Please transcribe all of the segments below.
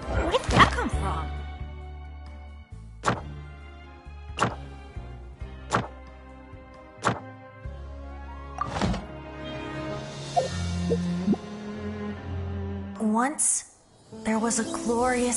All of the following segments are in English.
Where did that come from? Once, there was a glorious...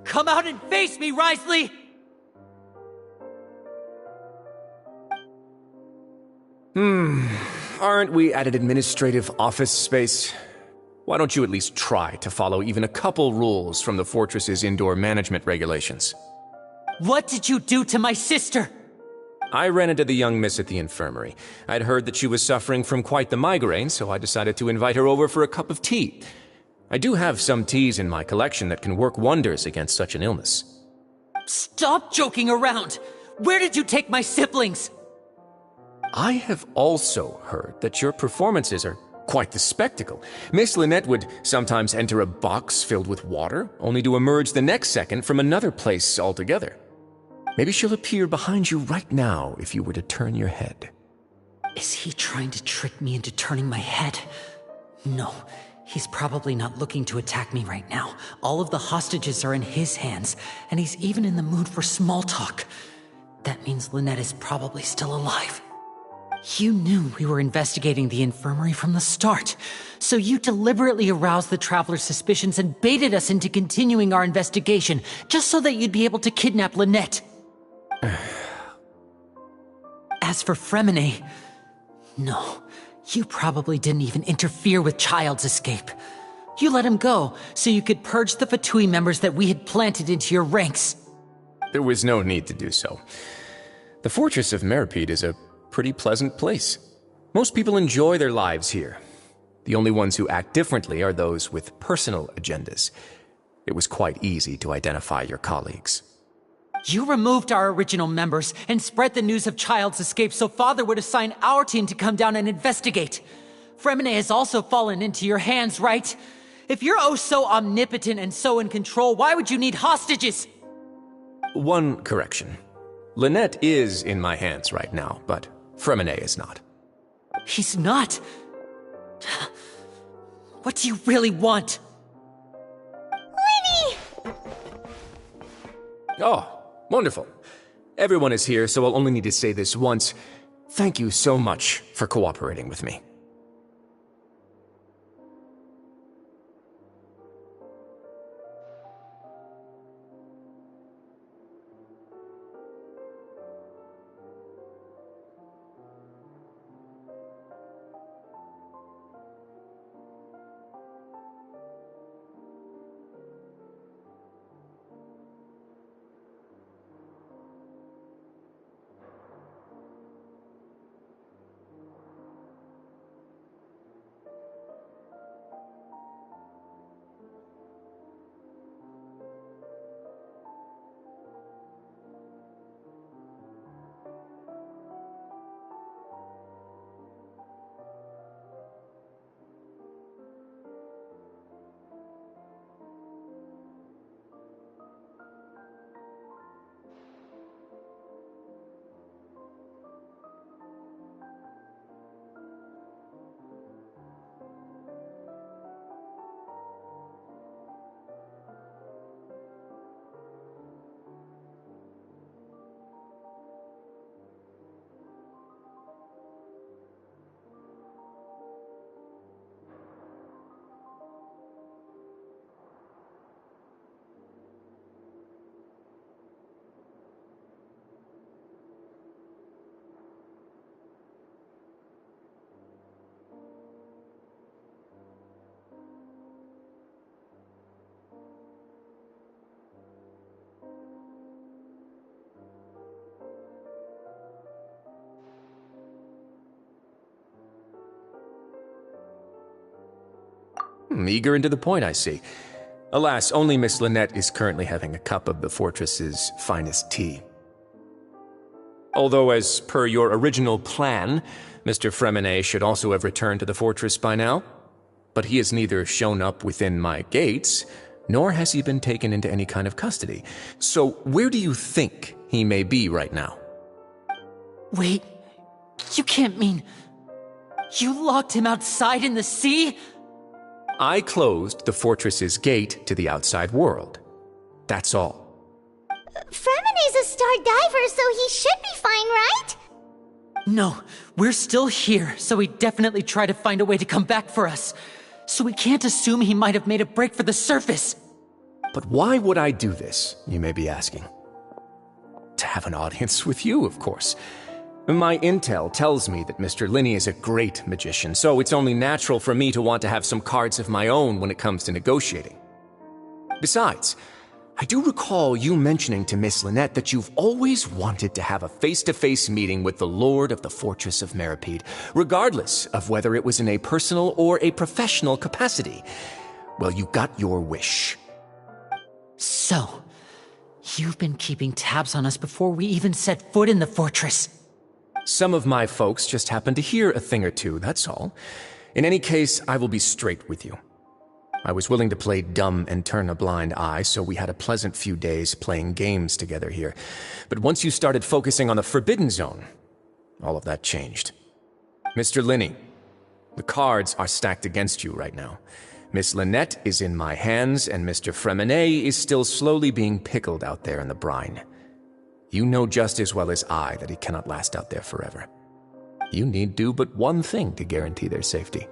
Come out and face me, Wriothesley! Aren't we at an administrative office space? Why don't you at least try to follow even a couple rules from the fortress's indoor management regulations? What did you do to my sister? I ran into the young miss at the infirmary. I'd heard that she was suffering from quite the migraine, so I decided to invite her over for a cup of tea. I do have some teas in my collection that can work wonders against such an illness. Stop joking around! Where did you take my siblings? I have also heard that your performances are quite the spectacle. Miss Lynette would sometimes enter a box filled with water, only to emerge the next second from another place altogether. Maybe she'll appear behind you right now if you were to turn your head. Is he trying to trick me into turning my head? No, he's probably not looking to attack me right now. All of the hostages are in his hands, and he's even in the mood for small talk. That means Lynette is probably still alive. You knew we were investigating the infirmary from the start, so you deliberately aroused the Traveler's suspicions and baited us into continuing our investigation, just so that you'd be able to kidnap Lynette. As for Fremine, no, you probably didn't even interfere with Child's escape. You let him go, so you could purge the Fatui members that we had planted into your ranks. There was no need to do so. The Fortress of Meropide is a pretty pleasant place. Most people enjoy their lives here. The only ones who act differently are those with personal agendas. It was quite easy to identify your colleagues. You removed our original members and spread the news of Child's escape so Father would assign our team to come down and investigate. Fremine has also fallen into your hands, right? If you're oh so omnipotent and so in control, why would you need hostages? One correction. Lynette is in my hands right now, but Fremine is not. He's not? What do you really want? Lyney! Oh, wonderful. Everyone is here, so I'll only need to say this once. Thank you so much for cooperating with me. Eager and to the point, I see. Alas, only Miss Lynette is currently having a cup of the fortress's finest tea. Although, as per your original plan, Mr. Fremenet should also have returned to the fortress by now. But he has neither shown up within my gates, nor has he been taken into any kind of custody. So where do you think he may be right now? Wait, you can't mean... You locked him outside in the sea? I closed the fortress's gate to the outside world. That's all. Fremenet's a star diver, so he should be fine, right? No, we're still here, so he definitely tried to find a way to come back for us. So we can't assume he might have made a break for the surface. But why would I do this, you may be asking? To have an audience with you, of course. My intel tells me that Mr. Linney is a great magician, so it's only natural for me to want to have some cards of my own when it comes to negotiating. Besides, I do recall you mentioning to Miss Lynette that you've always wanted to have a face-to-face meeting with the Lord of the Fortress of Meripede, regardless of whether it was in a personal or a professional capacity. Well, you got your wish. So, you've been keeping tabs on us before we even set foot in the fortress. Some of my folks just happened to hear a thing or two, that's all. In any case, I will be straight with you. I was willing to play dumb and turn a blind eye, so we had a pleasant few days playing games together here. But once you started focusing on the Forbidden Zone, all of that changed. Mr. Linney, the cards are stacked against you right now. Miss Lynette is in my hands, and Mr. Fremenet is still slowly being pickled out there in the brine. You know just as well as I that he cannot last out there forever. You need do but one thing to guarantee their safety.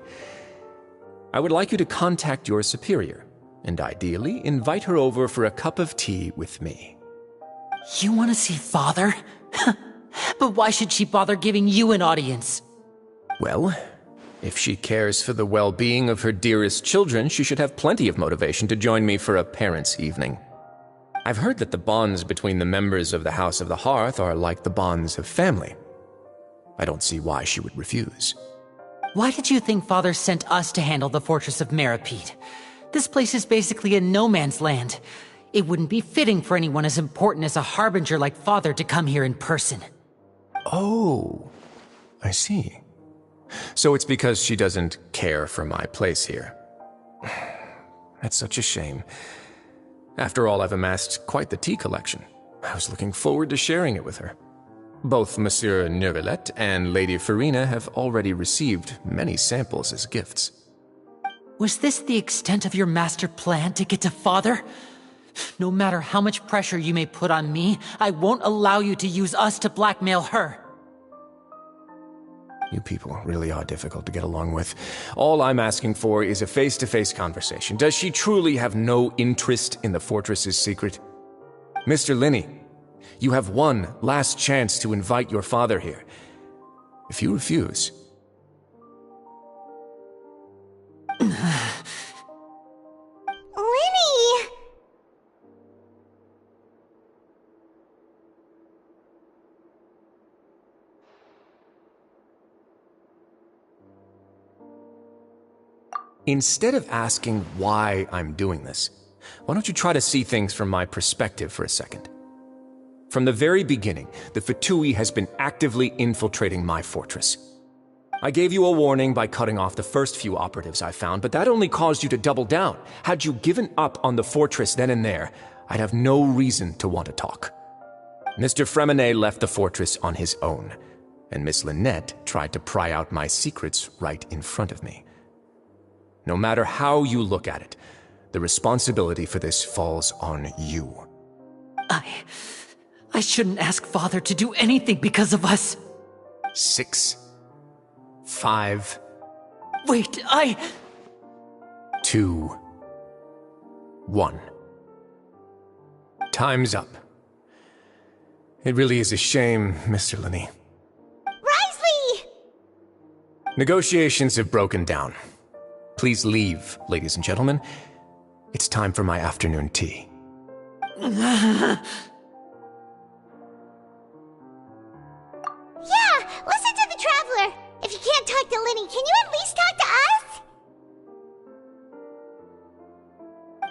I would like you to contact your superior, and ideally invite her over for a cup of tea with me. You want to see Father? But why should she bother giving you an audience? Well, if she cares for the well-being of her dearest children, she should have plenty of motivation to join me for a parents' evening. I've heard that the bonds between the members of the House of the Hearth are like the bonds of family. I don't see why she would refuse. Why did you think Father sent us to handle the Fortress of Meripede? This place is basically a no-man's land. It wouldn't be fitting for anyone as important as a harbinger like Father to come here in person. Oh, I see. So it's because she doesn't care for my place here. That's such a shame. After all, I've amassed quite the tea collection. I was looking forward to sharing it with her. Both Monsieur Neuvillette and Lady Farina have already received many samples as gifts. Was this the extent of your master plan to get to Father? No matter how much pressure you may put on me, I won't allow you to use us to blackmail her. You people really are difficult to get along with. All I'm asking for is a face-to-face conversation. Does she truly have no interest in the fortress's secret? Mr. Linney, you have one last chance to invite your father here. If you refuse... Linny! Instead of asking why I'm doing this, why don't you try to see things from my perspective for a second? From the very beginning, the Fatui has been actively infiltrating my fortress. I gave you a warning by cutting off the first few operatives I found, but that only caused you to double down. Had you given up on the fortress then and there, I'd have no reason to want to talk. Mr. Fremenet left the fortress on his own, and Miss Lynette tried to pry out my secrets right in front of me. No matter how you look at it, the responsibility for this falls on you. I shouldn't ask Father to do anything because of us. 6, 5... Wait, 2, 1. Time's up. It really is a shame, Mr. Linney. Risley! Negotiations have broken down. Please leave, ladies and gentlemen. It's time for my afternoon tea. Yeah, listen to the Traveler. If you can't talk to Linny, can you at least talk to us?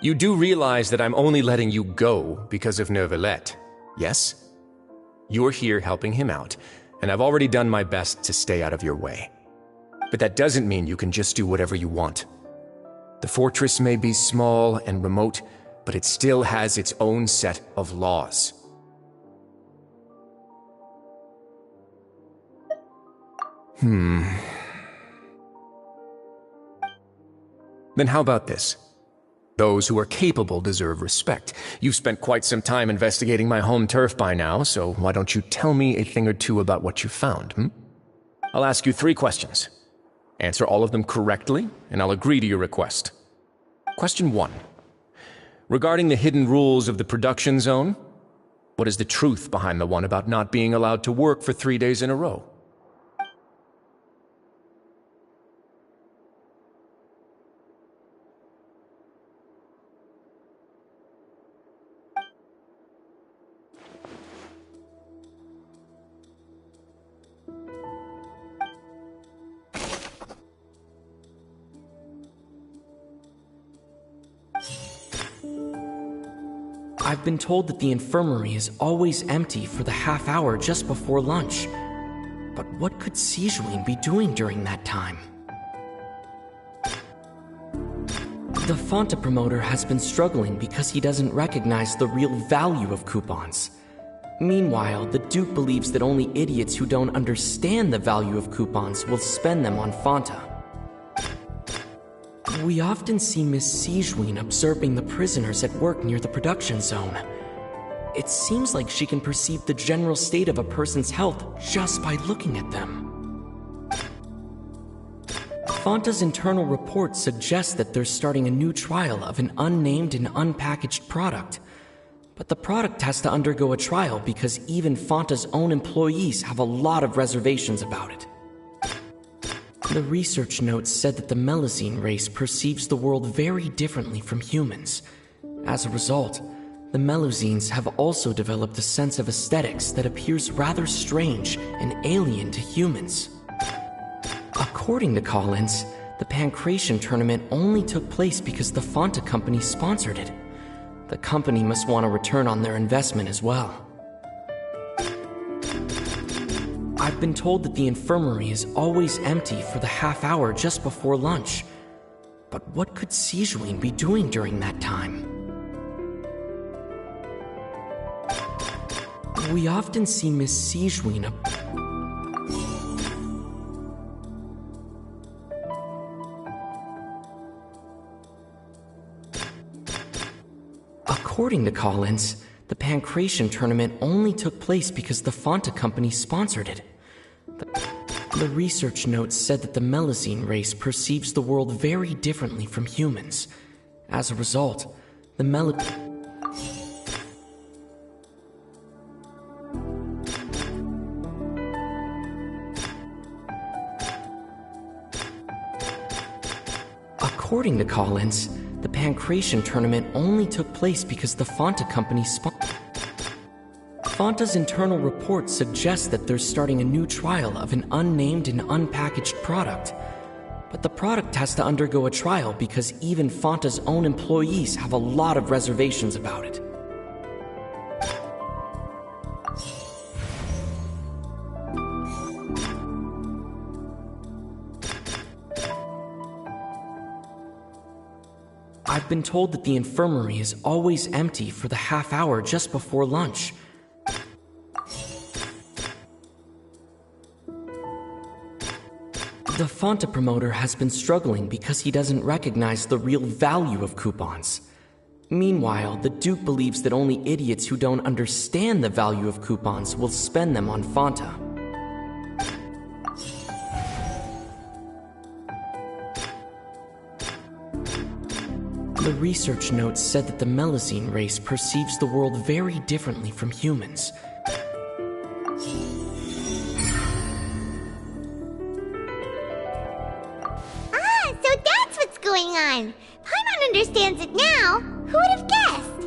You do realize that I'm only letting you go because of Neuvillette, yes? You're here helping him out, and I've already done my best to stay out of your way. But that doesn't mean you can just do whatever you want. The fortress may be small and remote, but it still has its own set of laws. Then how about this? Those who are capable deserve respect. You've spent quite some time investigating my home turf by now, so why don't you tell me a thing or two about what you found, I'll ask you 3 questions. Answer all of them correctly, and I'll agree to your request. Question 1. Regarding the hidden rules of the production zone, what is the truth behind the one about not being allowed to work for 3 days in a row? I've been told that the infirmary is always empty for the half hour just before lunch. But what could Sigewinne be doing during that time? The Fonta promoter has been struggling because he doesn't recognize the real value of coupons. Meanwhile, the Duke believes that only idiots who don't understand the value of coupons will spend them on Fonta. We often see Miss Sigewinne observing the prisoners at work near the production zone. It seems like she can perceive the general state of a person's health just by looking at them. Fonta's internal report suggests that they're starting a new trial of an unnamed and unpackaged product. But the product has to undergo a trial because even Fonta's own employees have a lot of reservations about it. The research notes said that the Melusine race perceives the world very differently from humans. As a result, the Melusines have also developed a sense of aesthetics that appears rather strange and alien to humans. According to Collins, the Pancration tournament only took place because the Fonta company sponsored it. The company must want a return on their investment as well. I've been told that the infirmary is always empty for the half hour just before lunch. But what could Sigewinne be doing during that time? We often see Miss Sigewinne According to Collins, the Pancration tournament only took place because the Fonta company sponsored it. The research notes said that the Melusine race perceives the world very differently from humans. As a result, the According to Collins, the Pancration tournament only took place because the Fonta company Fonta's internal report suggests that they're starting a new trial of an unnamed and unpackaged product. But the product has to undergo a trial because even Fonta's own employees have a lot of reservations about it. I've been told that the infirmary is always empty for the half hour just before lunch. The Fonta promoter has been struggling because he doesn't recognize the real value of coupons. Meanwhile, the Duke believes that only idiots who don't understand the value of coupons will spend them on Fonta. The research notes said that the Melusine race perceives the world very differently from humans. So that's what's going on. Paimon understands it now. Who would have guessed?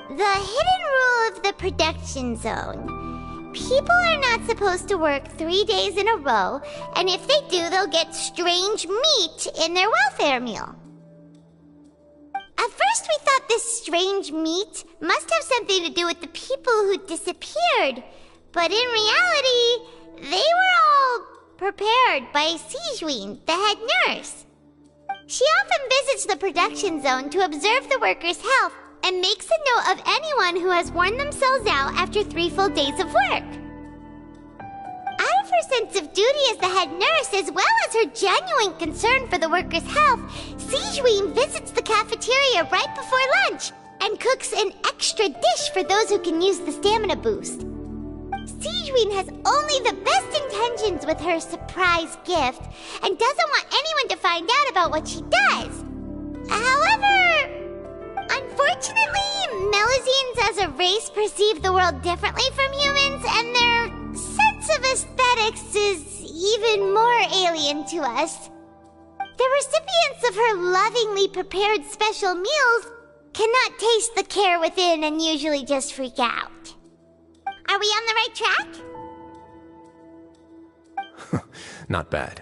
The hidden rule of the production zone. People are not supposed to work 3 days in a row, and if they do, they'll get strange meat in their welfare meal. At first we thought this strange meat must have something to do with the people who disappeared, but in reality, they were all prepared by Sijwin, the head nurse. She often visits the production zone to observe the workers' health and makes a note of anyone who has worn themselves out after 3 full days of work. Out of her sense of duty as the head nurse, as well as her genuine concern for the workers' health, Sijwin visits the cafeteria right before lunch and cooks an extra dish for those who can use the stamina boost. Sijwin has only the best intentions with her surprise gift and doesn't want anyone to find out about what she does. However, unfortunately, Melusines as a race perceive the world differently from humans, and their sense of aesthetics is even more alien to us. The recipients of her lovingly prepared special meals cannot taste the care within and usually just freak out. Are we on the right track? Not bad.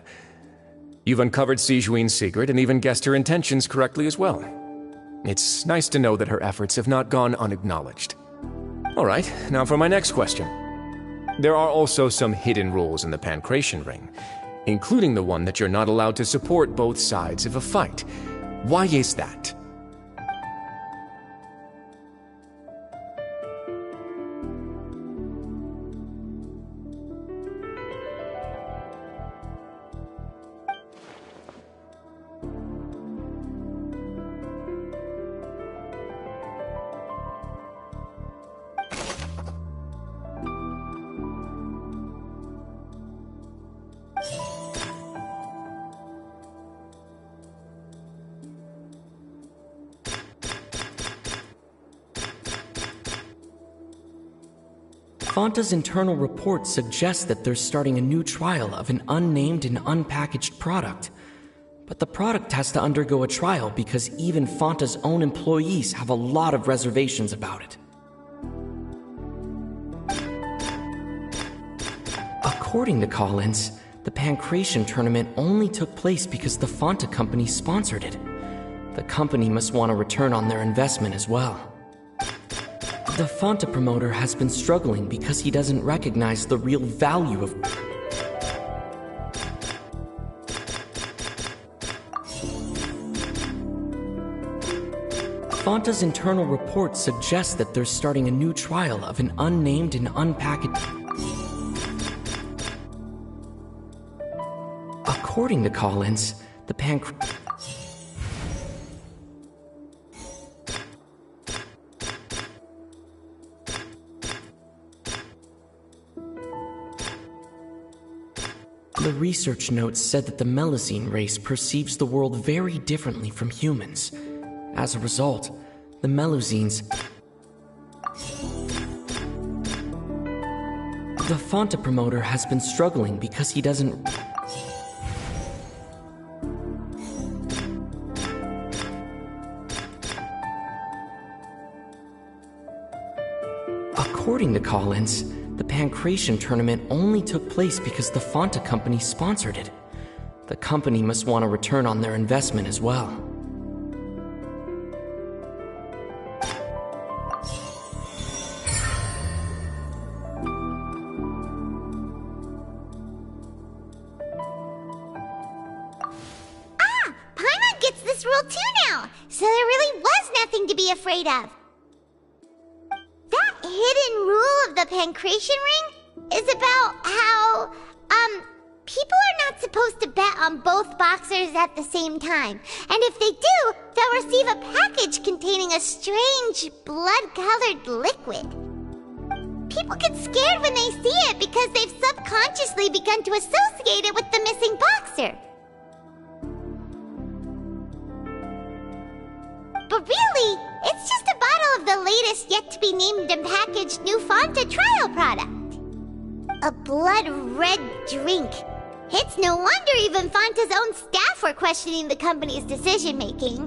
You've uncovered Sijwin's secret and even guessed her intentions correctly as well. It's nice to know that her efforts have not gone unacknowledged. All right, now for my next question. There are also some hidden rules in the Pancration Ring, including the one that you're not allowed to support both sides of a fight. Why is that? Fanta's internal report suggests that they're starting a new trial of an unnamed and unpackaged product. But the product has to undergo a trial because even Fanta's own employees have a lot of reservations about it. According to Collins, the Pancration tournament only took place because the Fanta company sponsored it. The company must want a return on their investment as well. The Fanta promoter has been struggling because he doesn't recognize the real value of... Fanta's internal report suggests that they're starting a new trial of an unnamed and unpackaged... According to Collins, the The research notes said that the Melusine race perceives the world very differently from humans. As a result, the Melusines... The Fanta promoter has been struggling because he doesn't... According to Collins, the Pancration tournament only took place because the Fanta company sponsored it. The company must want a return on their investment as well. Paimon gets this rule too now, so there really was nothing to be afraid of. That hidden rule of the Pancration Ring is about how, people are not supposed to bet on both boxers at the same time. And if they do, they'll receive a package containing a strange, blood-colored liquid. People get scared when they see it because they've subconsciously begun to associate it with the missing boxer. But really, it's just a bottle of the latest yet-to-be-named and packaged new Fanta trial product. A blood-red drink. It's no wonder even Fanta's own staff were questioning the company's decision-making.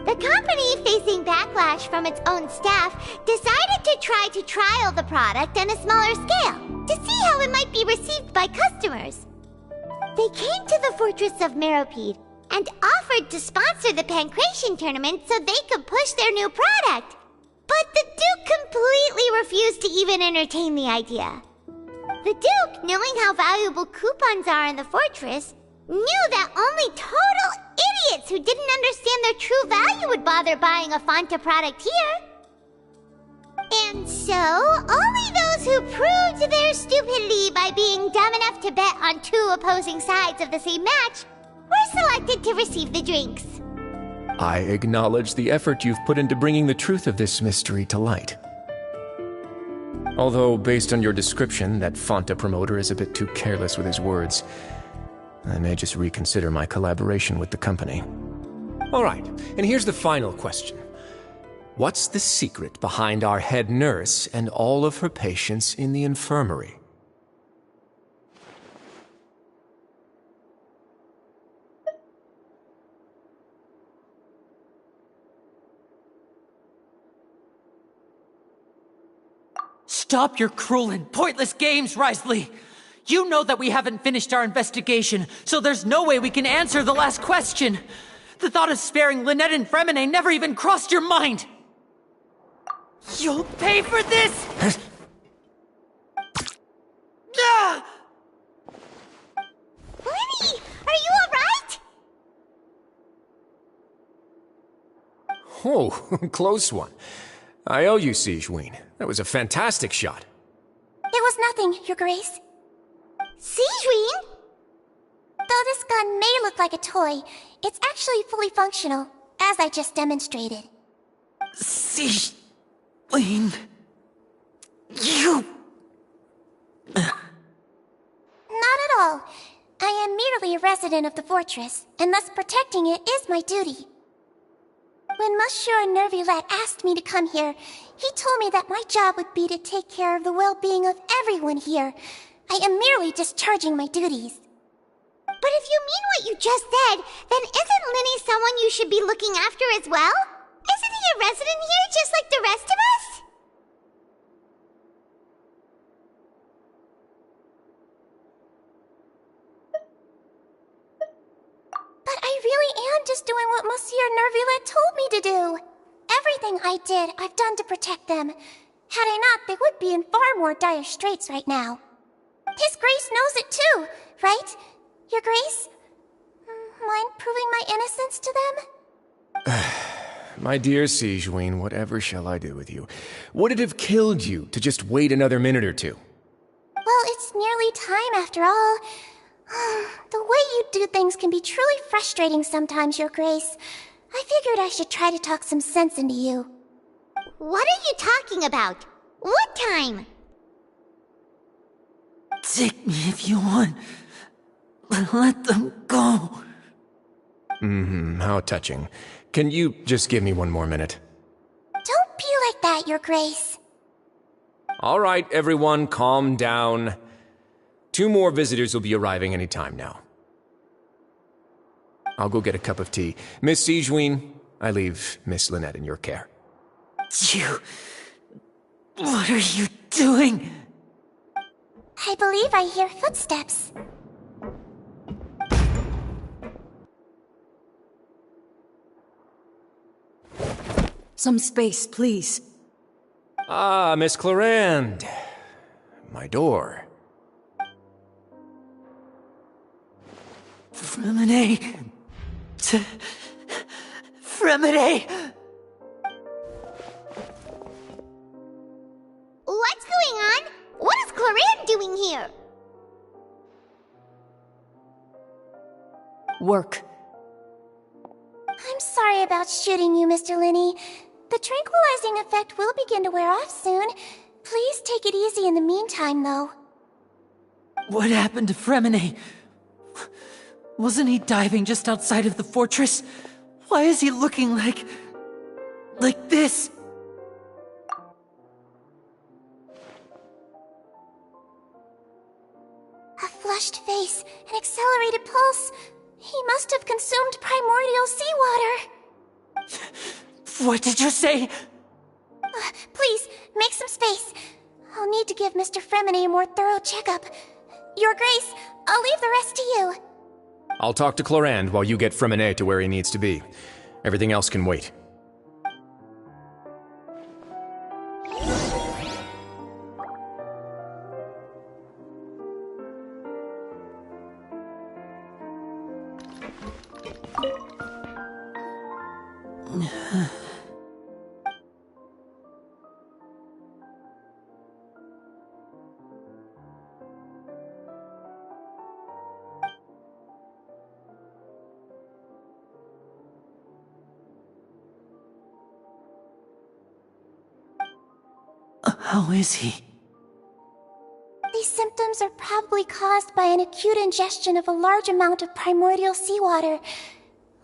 The company, facing backlash from its own staff, decided to try to trial the product on a smaller scale, to see how it might be received by customers. They came to the fortress of Meropide, and offered to sponsor the Pancration tournament so they could push their new product. But the Duke completely refused to even entertain the idea. The Duke, knowing how valuable coupons are in the fortress, knew that only total idiots who didn't understand their true value would bother buying a Fanta product here. And so, only those who proved their stupidity by being dumb enough to bet on two opposing sides of the same match were selected to receive the drinks. I acknowledge the effort you've put into bringing the truth of this mystery to light. Although, based on your description, that Fanta promoter is a bit too careless with his words. I may just reconsider my collaboration with the company. Alright, and here's the final question. What's the secret behind our head nurse and all of her patients in the infirmary? Stop your cruel and pointless games, Wriothesley! You know that we haven't finished our investigation, so there's no way we can answer the last question! The thought of sparing Lynette and Fremine never even crossed your mind! You'll pay for this! Ah! Lynnie, are you alright? Oh, close one. I owe you, Sigewinne. That was a fantastic shot. It was nothing, Your Grace. Sigewinne? Though this gun may look like a toy, it's actually fully functional, as I just demonstrated. Sigewinne... You... Not at all. I am merely a resident of the fortress, and thus protecting it is my duty. When Monsieur Neuvillette asked me to come here, he told me that my job would be to take care of the well-being of everyone here. I am merely discharging my duties. But if you mean what you just said, then isn't Lynnie someone you should be looking after as well? Isn't he a resident here just like the rest of us? But I really am just doing what Monsieur Neuvillette told me to do. Everything I did, I've done to protect them. Had I not, they would be in far more dire straits right now. His Grace knows it too, right? Your Grace? Mind proving my innocence to them? My dear Sigewinne, whatever shall I do with you? Would it have killed you to just wait another minute or two? Well, it's nearly time after all. The way you do things can be truly frustrating sometimes, Your Grace. I figured I should try to talk some sense into you. What are you talking about? What time? Take me if you want. But let them go. How touching. Can you just give me one more minute? Don't be like that, Your Grace. All right, everyone, calm down. 2 more visitors will be arriving any time now. I'll go get a cup of tea. Miss Sigewinne, I leave Miss Lynette in your care. You... What are you doing? I believe I hear footsteps. Some space, please. Ah, Miss Clorinde. My door. Fremine... Fremine... What's going on? What is Clorinde doing here? Work. I'm sorry about shooting you, Mr. Linney. The tranquilizing effect will begin to wear off soon. Please take it easy in the meantime, though. What happened to Fremine? Wasn't he diving just outside of the fortress? Why is he looking like this? A flushed face, an accelerated pulse. He must have consumed primordial seawater. What did you say? Please, make some space. I'll need to give Mr. Fremine a more thorough checkup. Your Grace, I'll leave the rest to you. I'll talk to Clorinde while you get Freminet to where he needs to be. Everything else can wait. How is he? These symptoms are probably caused by an acute ingestion of a large amount of primordial seawater.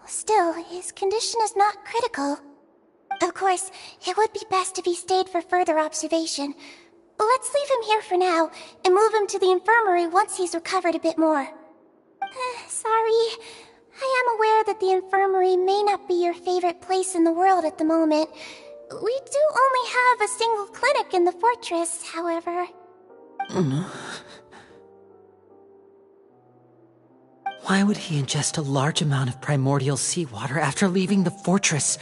Still, his condition is not critical. Of course, it would be best if he stayed for further observation. Let's leave him here for now, and move him to the infirmary once he's recovered a bit more. Sorry. I am aware that the infirmary may not be your favorite place in the world at the moment. We do only have a single clinic in the fortress, however. Why would he ingest a large amount of primordial seawater after leaving the fortress?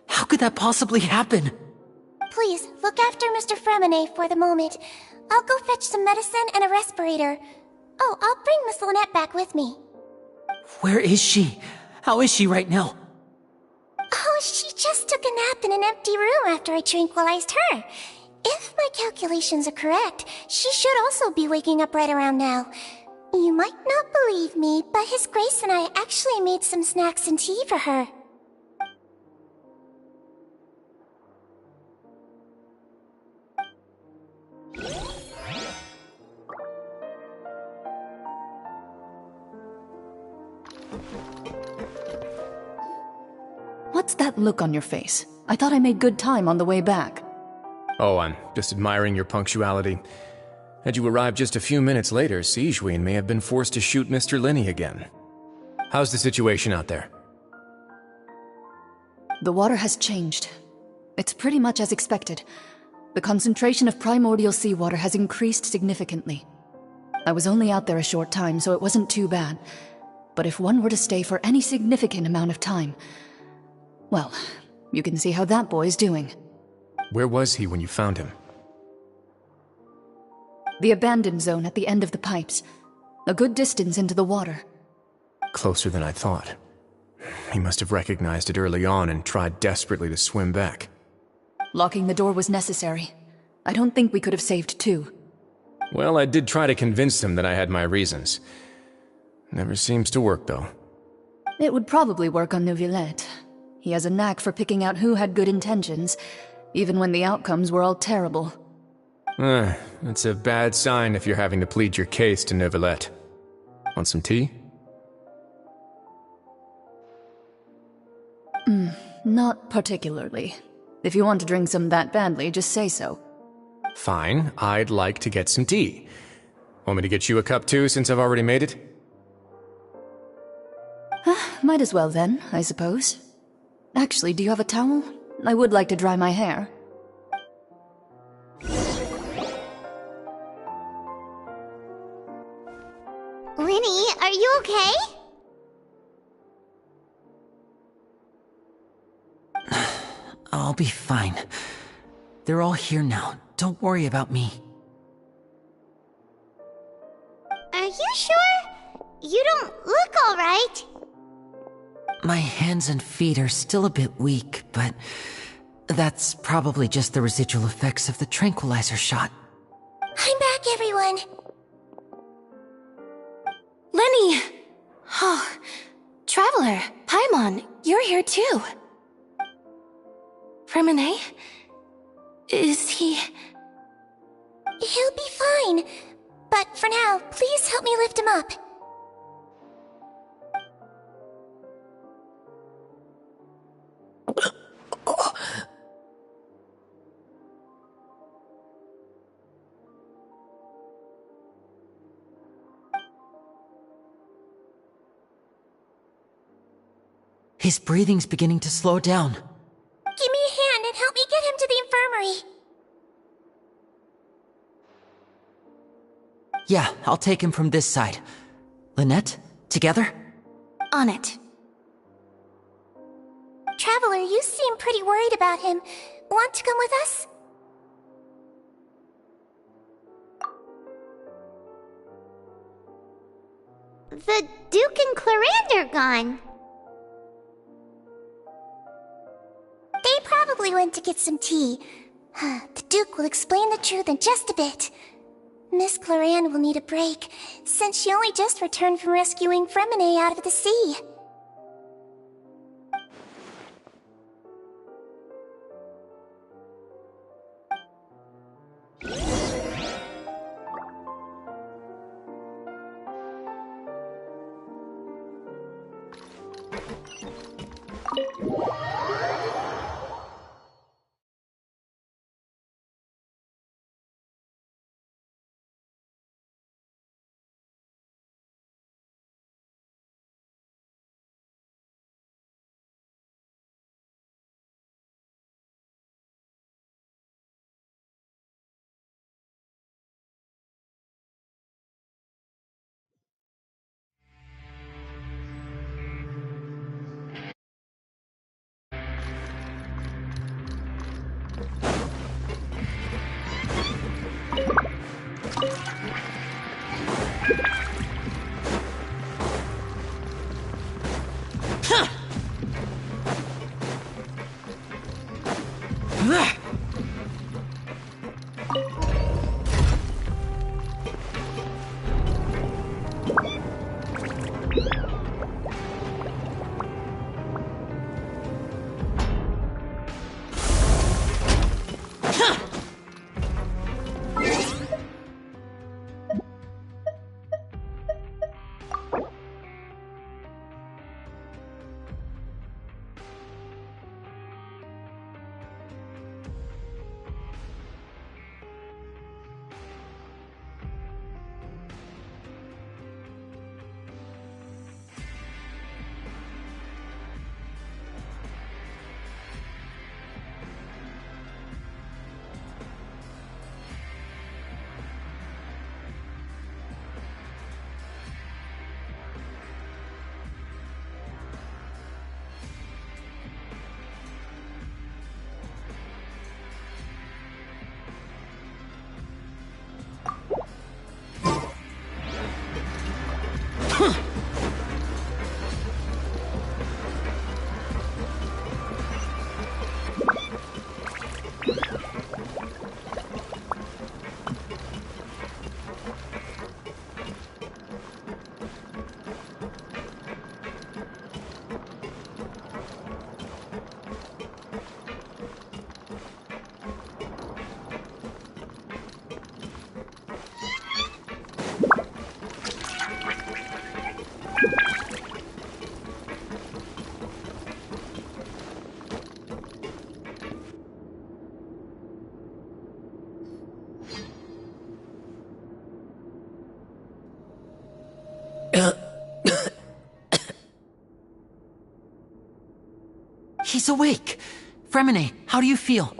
How could that possibly happen? Please, look after Mr. Freminet for the moment. I'll go fetch some medicine and a respirator. Oh, I'll bring Miss Lynette back with me. Where is she? How is she right now? Oh, she just took a nap in an empty room after I tranquilized her. If my calculations are correct, she should also be waking up right around now. You might not believe me, but His Grace and I actually made some snacks and tea for her. What's that look on your face? I thought I made good time on the way back. Oh, I'm just admiring your punctuality. Had you arrived just a few minutes later, Sigewinne may have been forced to shoot Mr. Lyney again. How's the situation out there? The water has changed. It's pretty much as expected. The concentration of primordial seawater has increased significantly. I was only out there a short time, so it wasn't too bad. But if one were to stay for any significant amount of time, well, you can see how that boy's doing. Where was he when you found him? The abandoned zone at the end of the pipes. A good distance into the water. Closer than I thought. He must have recognized it early on and tried desperately to swim back. Locking the door was necessary. I don't think we could have saved two. Well, I did try to convince him that I had my reasons. Never seems to work, though. It would probably work on Neuvillette. He has a knack for picking out who had good intentions, even when the outcomes were all terrible. That's a bad sign if you're having to plead your case to Neuvillette. Want some tea? Not particularly. If you want to drink some that badly, just say so. Fine, I'd like to get some tea. Want me to get you a cup too, since I've already made it? Might as well then, I suppose. Actually, do you have a towel? I would like to dry my hair. Lyney, are you okay? I'll be fine. They're all here now. Don't worry about me. Are you sure? You don't look alright. My hands and feet are still a bit weak, but that's probably just the residual effects of the tranquilizer shot. I'm back, everyone. Lyney! Oh, Traveler, Paimon, you're here too. Freminet? Is he... He'll be fine. But for now, please help me lift him up. His breathing's beginning to slow down. Give me a hand and help me get him to the infirmary. Yeah, I'll take him from this side. Lynette, together? On it. Traveler, you seem pretty worried about him. Want to come with us? The Duke and Clarande are gone. They probably went to get some tea. The Duke will explain the truth in just a bit. Miss Clarande will need a break, since she only just returned from rescuing Freminet out of the sea. He's awake! Freminet, how do you feel?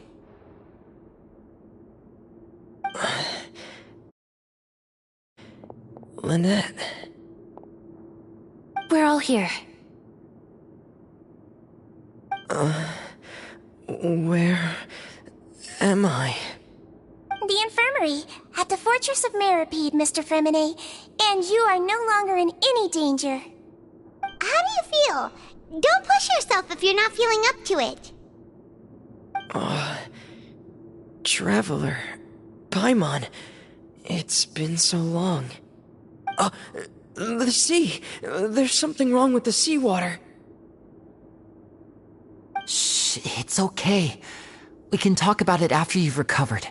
Lynette... We're all here. Where am I? The infirmary, at the Fortress of Meropide, Mr. Freminet, and you are no longer in any danger. How do you feel? Don't push yourself if you're not feeling up to it. Traveler... Paimon... It's been so long. The sea! There's something wrong with the seawater. Shh, it's okay. We can talk about it after you've recovered.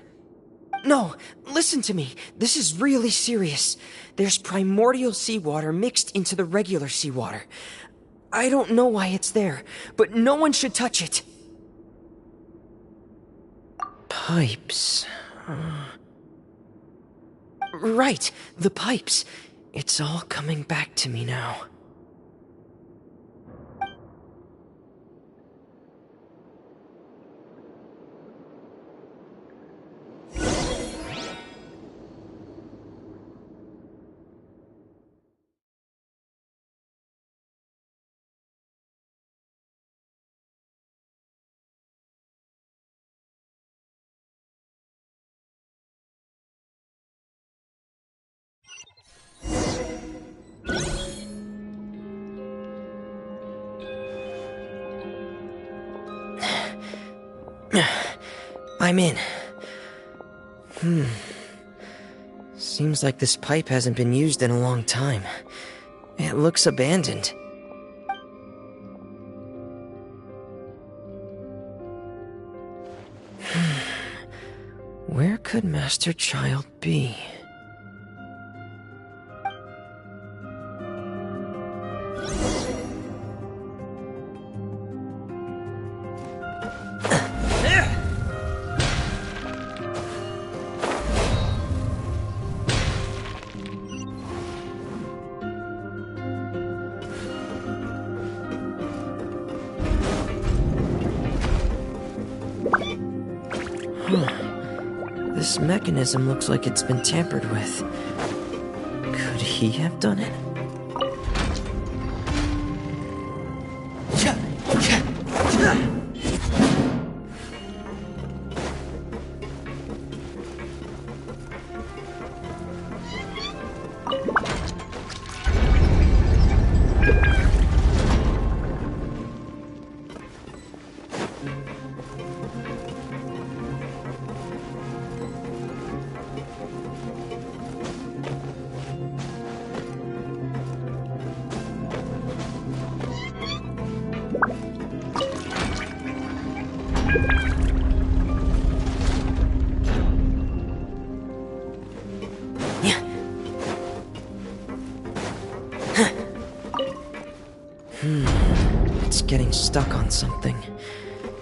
No, listen to me. This is really serious. There's primordial seawater mixed into the regular seawater. I don't know why it's there, but no one should touch it. Pipes... Right, the pipes. It's all coming back to me now. I'm in. Seems like this pipe hasn't been used in a long time. It looks abandoned. Where could Master Child be? This mechanism looks like it's been tampered with. Could he have done it? It's getting stuck on something.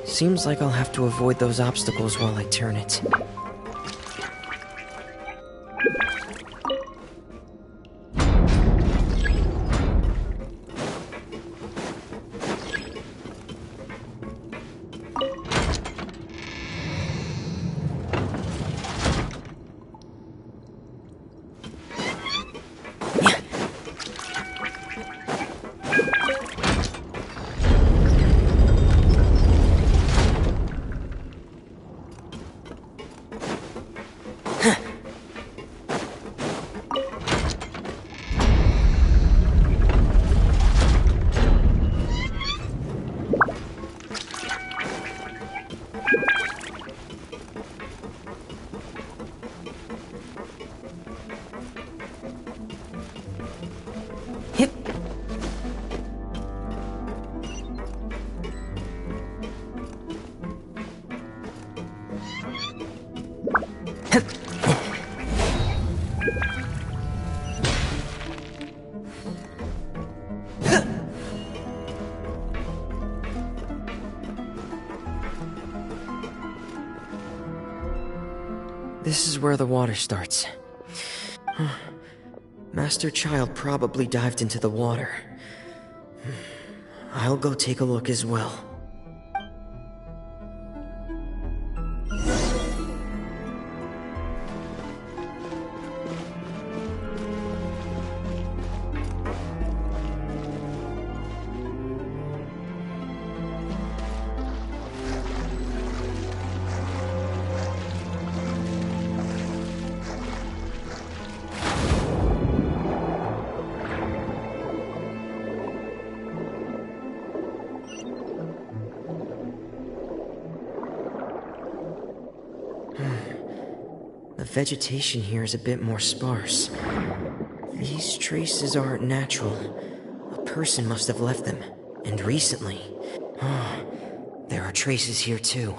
Seems like I'll have to avoid those obstacles while I turn it. This is where the water starts. Master Child probably dived into the water. I'll go take a look as well. The vegetation here is a bit more sparse. These traces aren't natural. A person must have left them, and recently. There are traces here too.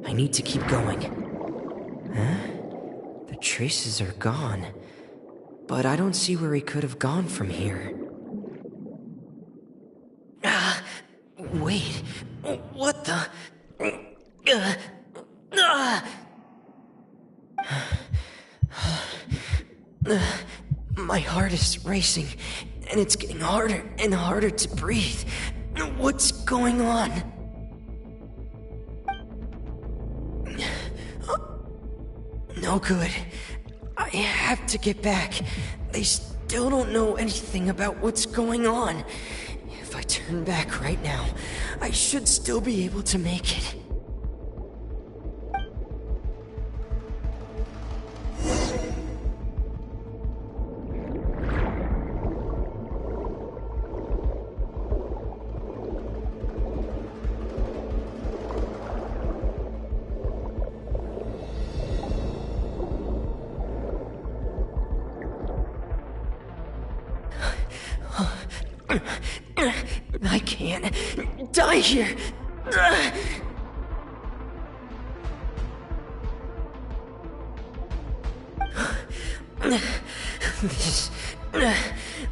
I need to keep going. Huh? The traces are gone. But I don't see where he could have gone from here. Wait. What the? My heart is racing, and it's getting harder and harder to breathe. What's going on? No good. I have to get back. They still don't know anything about what's going on. If I turn back right now, I should still be able to make it. I can't die here.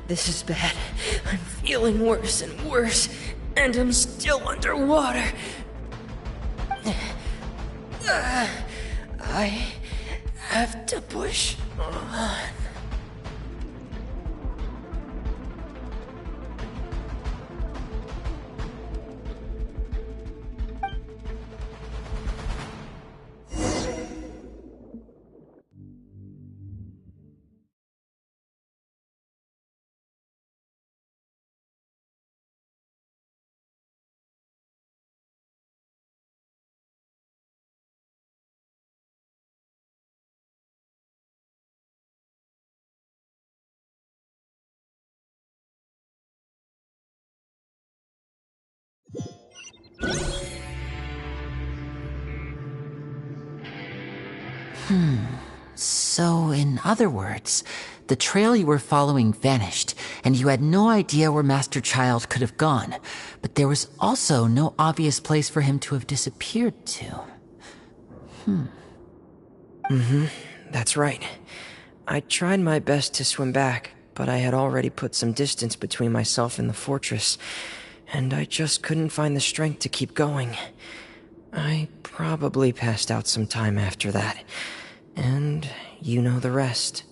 This is bad. I'm feeling worse and worse, and I'm still underwater. I have to push on. So, in other words, the trail you were following vanished, and you had no idea where Master Child could have gone, but there was also no obvious place for him to have disappeared to. That's right. I tried my best to swim back, but I had already put some distance between myself and the fortress, and I just couldn't find the strength to keep going. I probably passed out some time after that, and you know the rest.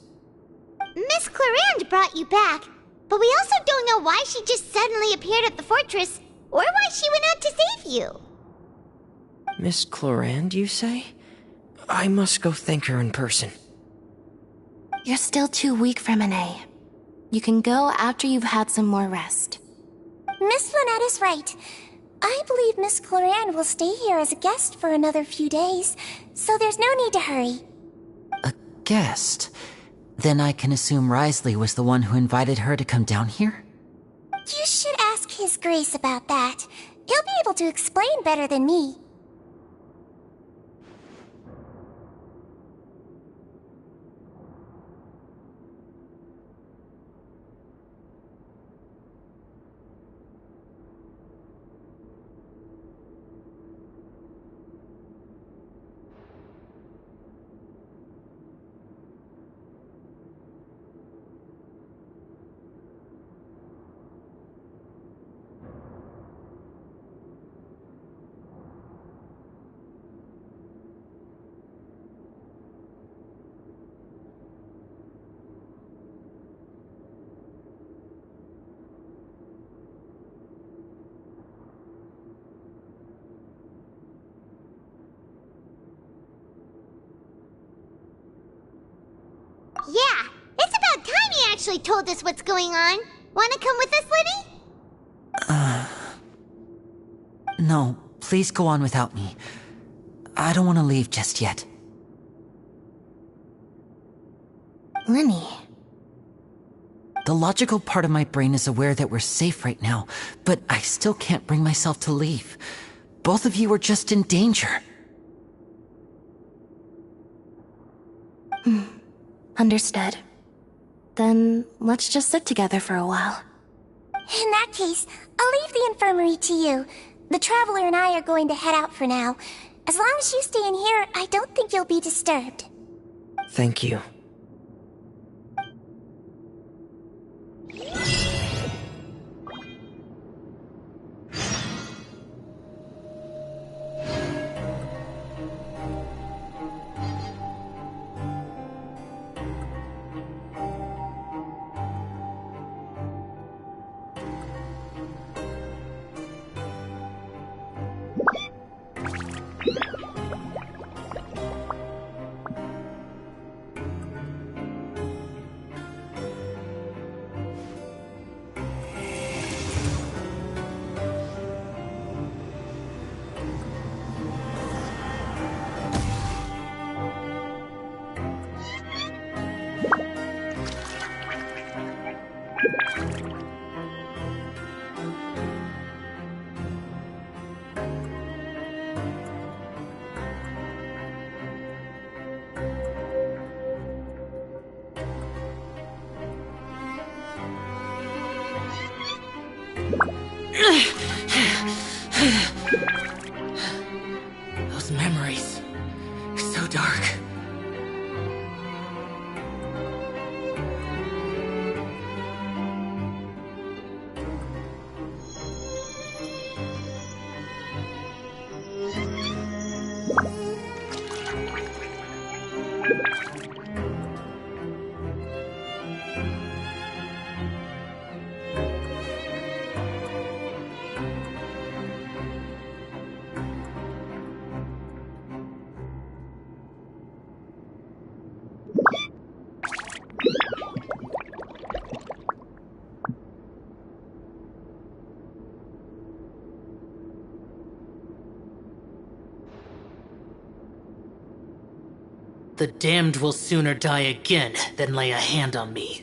Miss Clarande brought you back, but we also don't know why she just suddenly appeared at the fortress, or why she went out to save you. Miss Clarande, you say? I must go thank her in person. You're still too weak for Monet. You can go after you've had some more rest. Miss Lynette is right. I believe Miss Clarande will stay here as a guest for another few days, so there's no need to hurry. A guest? Then I can assume Wriothesley was the one who invited her to come down here? You should ask His Grace about that. He'll be able to explain better than me. Yeah, it's about time you actually told us what's going on. Wanna come with us, Liddy? No, please go on without me. I don't want to leave just yet. Lenny. The logical part of my brain is aware that we're safe right now, but I still can't bring myself to leave. Both of you are just in danger. Understood. Then let's just sit together for a while. In that case, I'll leave the infirmary to you. The Traveler and I are going to head out for now. As long as you stay in here, I don't think you'll be disturbed. Thank you. The damned will sooner die again than lay a hand on me.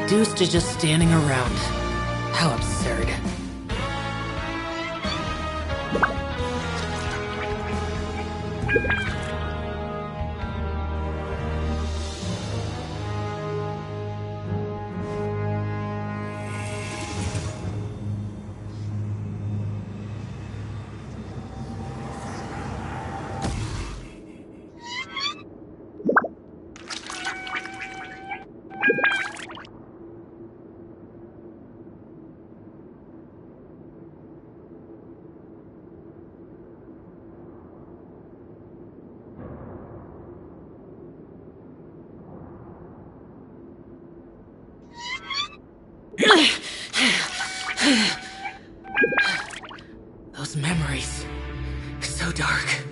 Reduced to just standing around. How absurd. Those memories. So dark.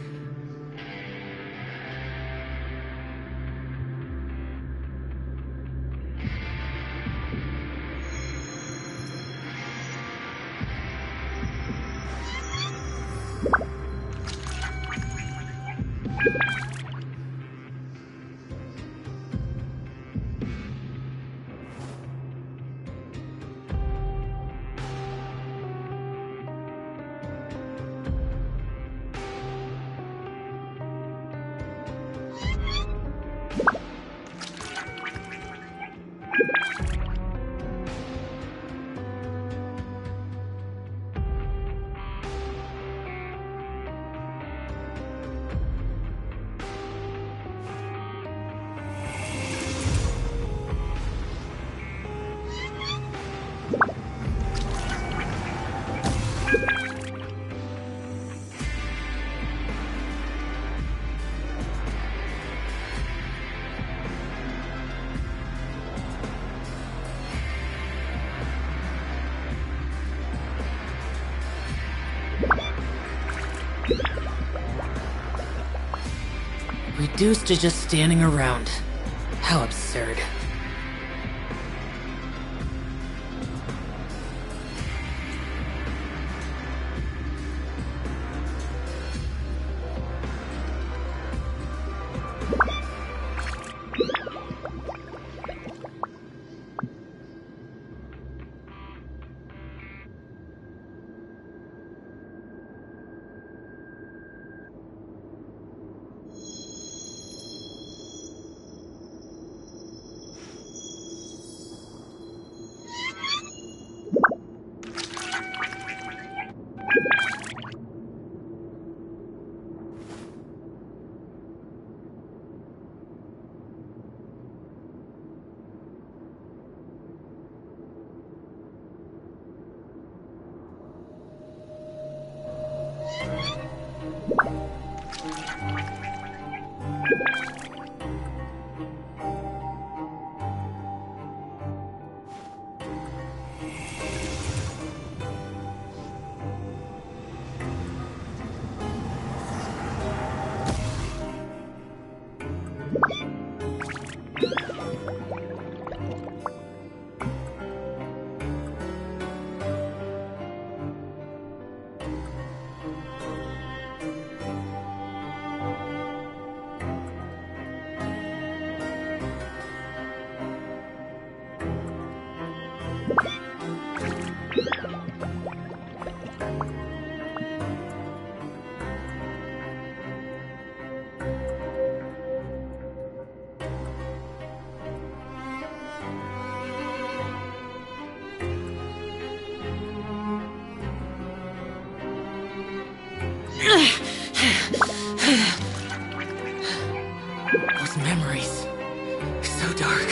Reduced to just standing around. How absurd. Those memories. So dark.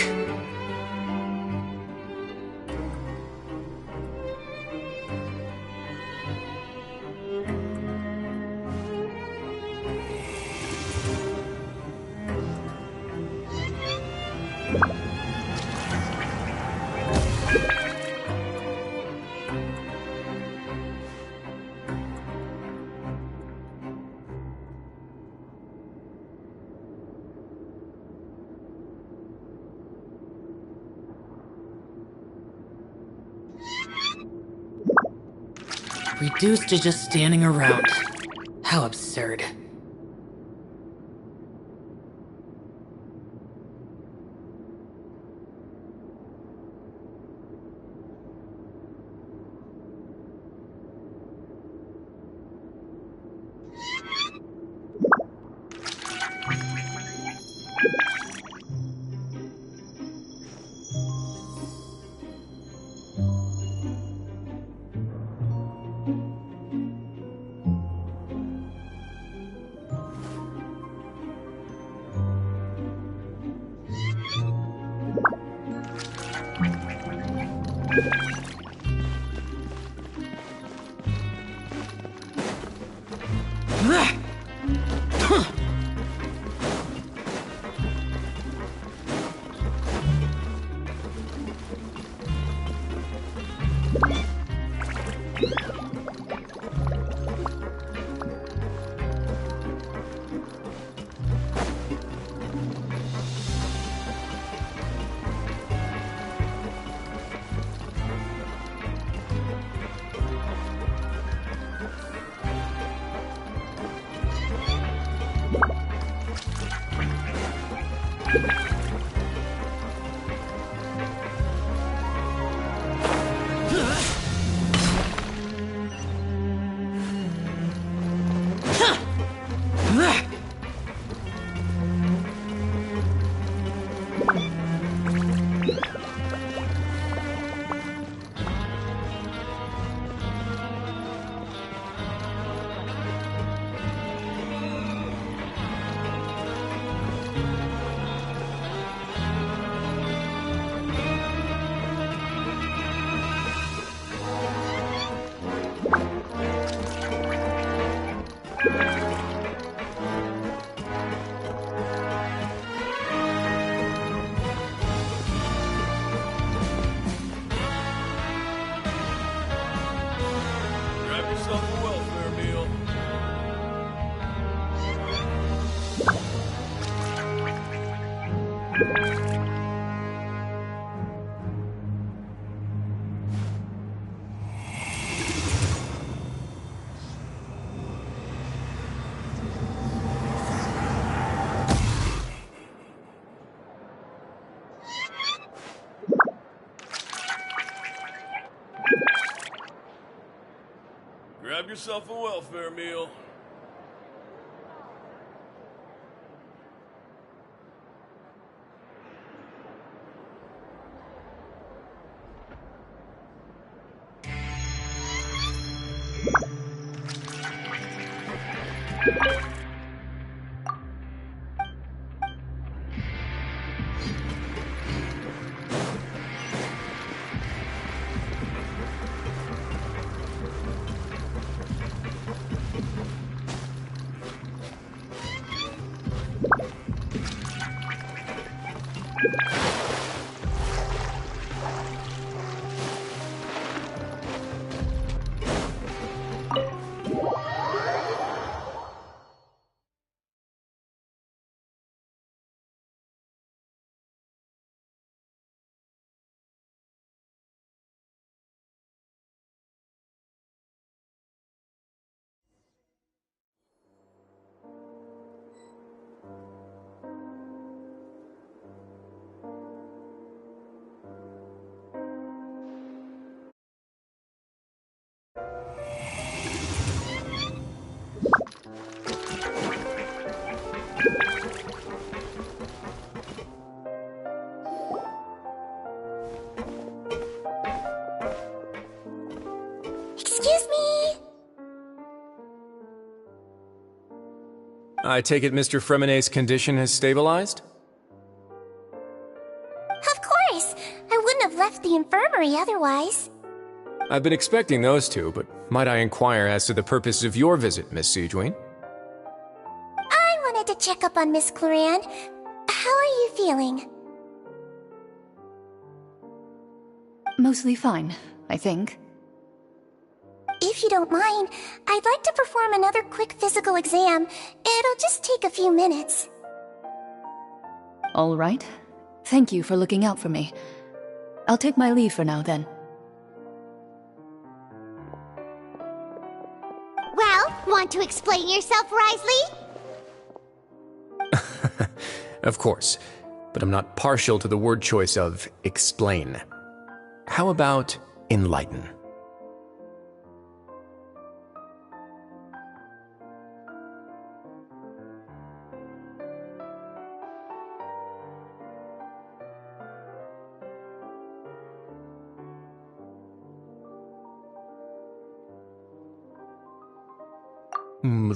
Reduced to just standing around. How absurd. Grab yourself a welfare meal. I take it Mr. Fremonet's condition has stabilized? Of course! I wouldn't have left the infirmary otherwise. I've been expecting those two, but might I inquire as to the purpose of your visit, Miss Sigewinne? I wanted to check up on Miss Cloran. How are you feeling? Mostly fine, I think. If you don't mind, I'd like to perform another quick physical exam. It'll just take a few minutes. All right. Thank you for looking out for me. I'll take my leave for now, then. Well, want to explain yourself, Wriothesley? Of course, but I'm not partial to the word choice of explain. How about enlighten?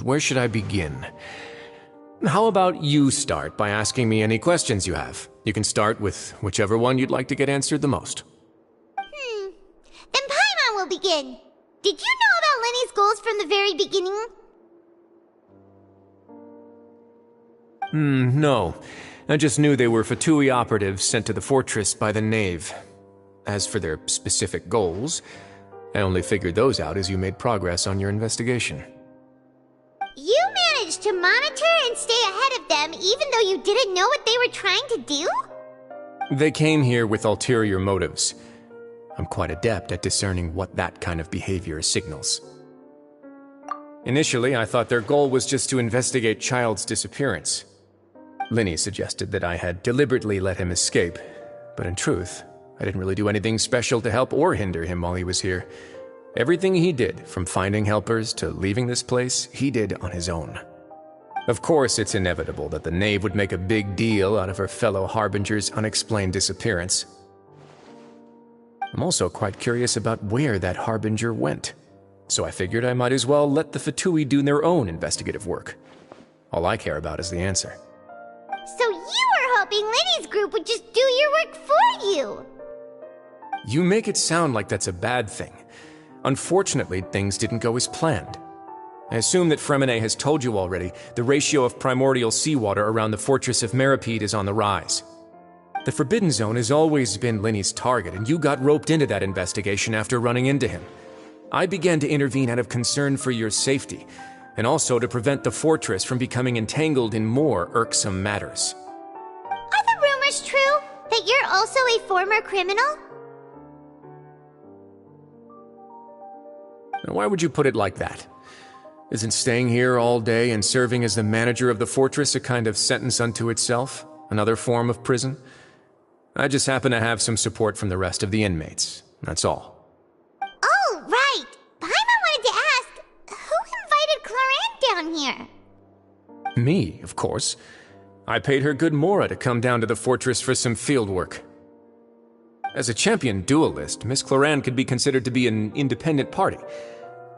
Where should I begin? How about you start by asking me any questions you have? You can start with whichever one you'd like to get answered the most. Then Paimon will begin. Did you know about Lenny's goals from the very beginning? No. I just knew they were Fatui operatives sent to the fortress by the Knave. As for their specific goals, I only figured those out as you made progress on your investigation. You managed to monitor and stay ahead of them even though you didn't know what they were trying to do? They came here with ulterior motives. I'm quite adept at discerning what that kind of behavior signals. Initially, I thought their goal was just to investigate Child's disappearance. Lyney suggested that I had deliberately let him escape, but in truth, I didn't really do anything special to help or hinder him while he was here. Everything he did, from finding helpers to leaving this place, he did on his own. Of course, it's inevitable that the Knave would make a big deal out of her fellow Harbinger's unexplained disappearance. I'm also quite curious about where that Harbinger went, so I figured I might as well let the Fatui do their own investigative work. All I care about is the answer. So you were hoping Lenny's group would just do your work for you! You make it sound like that's a bad thing. Unfortunately, things didn't go as planned. I assume that Fremonet has told you already the ratio of primordial seawater around the fortress of Meripede is on the rise. The Forbidden Zone has always been Lenny's target, and you got roped into that investigation after running into him. I began to intervene out of concern for your safety, and also to prevent the fortress from becoming entangled in more irksome matters. Are the rumors true that you're also a former criminal? Now, why would you put it like that? Isn't staying here all day and serving as the manager of the fortress a kind of sentence unto itself? Another form of prison? I just happen to have some support from the rest of the inmates. That's all. Oh, right! Paimon wanted to ask, who invited Cloran down here? Me, of course. I paid her good mora to come down to the fortress for some field work. As a champion duelist, Miss Cloran could be considered to be an independent party.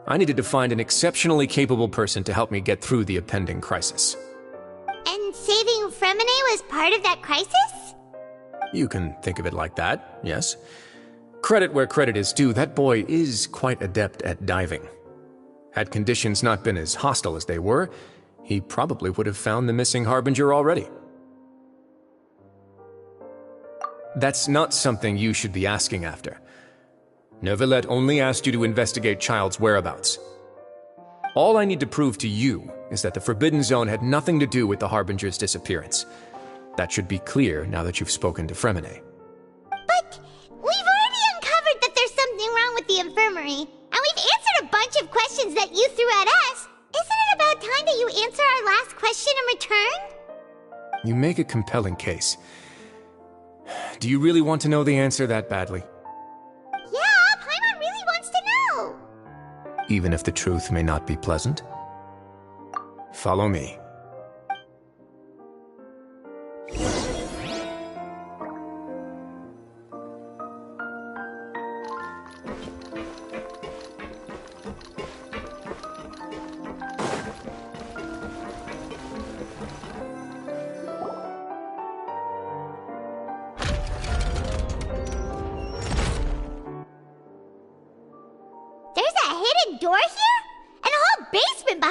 I needed to find an exceptionally capable person to help me get through the impending crisis. And saving Fremonet was part of that crisis? You can think of it like that, yes. Credit where credit is due, that boy is quite adept at diving. Had conditions not been as hostile as they were, he probably would have found the missing Harbinger already. That's not something you should be asking after. Neuvillette only asked you to investigate Child's whereabouts. All I need to prove to you is that the Forbidden Zone had nothing to do with the Harbinger's disappearance. That should be clear now that you've spoken to Fremonet. But we've already uncovered that there's something wrong with the infirmary, and we've answered a bunch of questions that you threw at us. Isn't it about time that you answer our last question in return? You make a compelling case. Do you really want to know the answer that badly? Yeah, Paimon really wants to know. Even if the truth may not be pleasant? Follow me.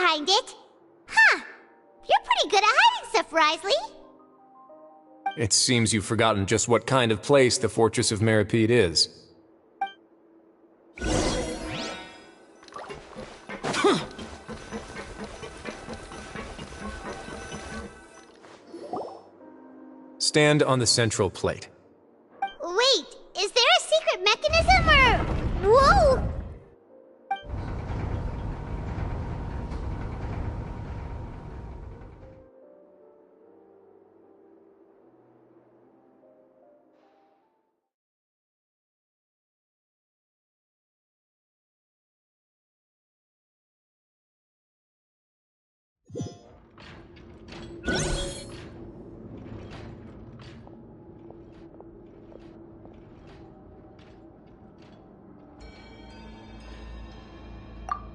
find it. Huh. You're pretty good at hiding stuff, Risley. It seems you've forgotten just what kind of place the Fortress of Meripede is. Stand on the central plate. Wait, is there a secret mechanism or... Whoa!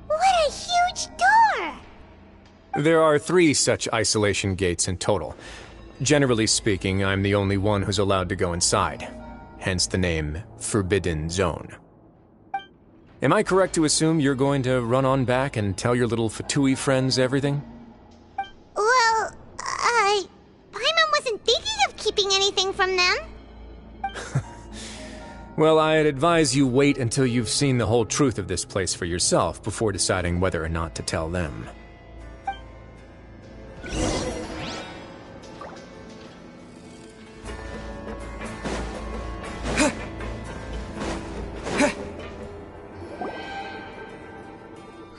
What a huge door! There are 3 such isolation gates in total. Generally speaking, I'm the only one who's allowed to go inside. Hence the name Forbidden Zone. Am I correct to assume you're going to run on back and tell your little Fatui friends everything? Well, Paimon wasn't thinking of keeping anything from them. Well, I'd advise you wait until you've seen the whole truth of this place for yourself before deciding whether or not to tell them.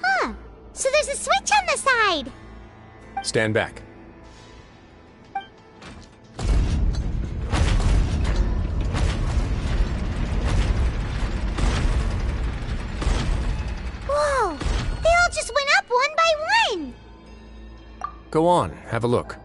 Huh. So there's a switch on the side. Stand back. Whoa! They all just went up one by one! Go on, have a look.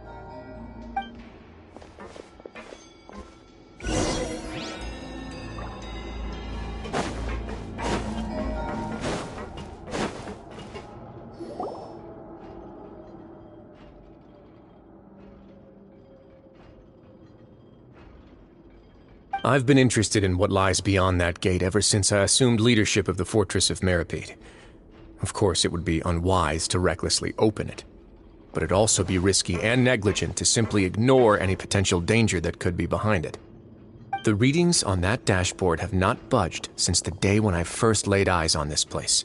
I've been interested in what lies beyond that gate ever since I assumed leadership of the Fortress of Meripede. Of course, it would be unwise to recklessly open it, but it'd also be risky and negligent to simply ignore any potential danger that could be behind it. The readings on that dashboard have not budged since the day when I first laid eyes on this place.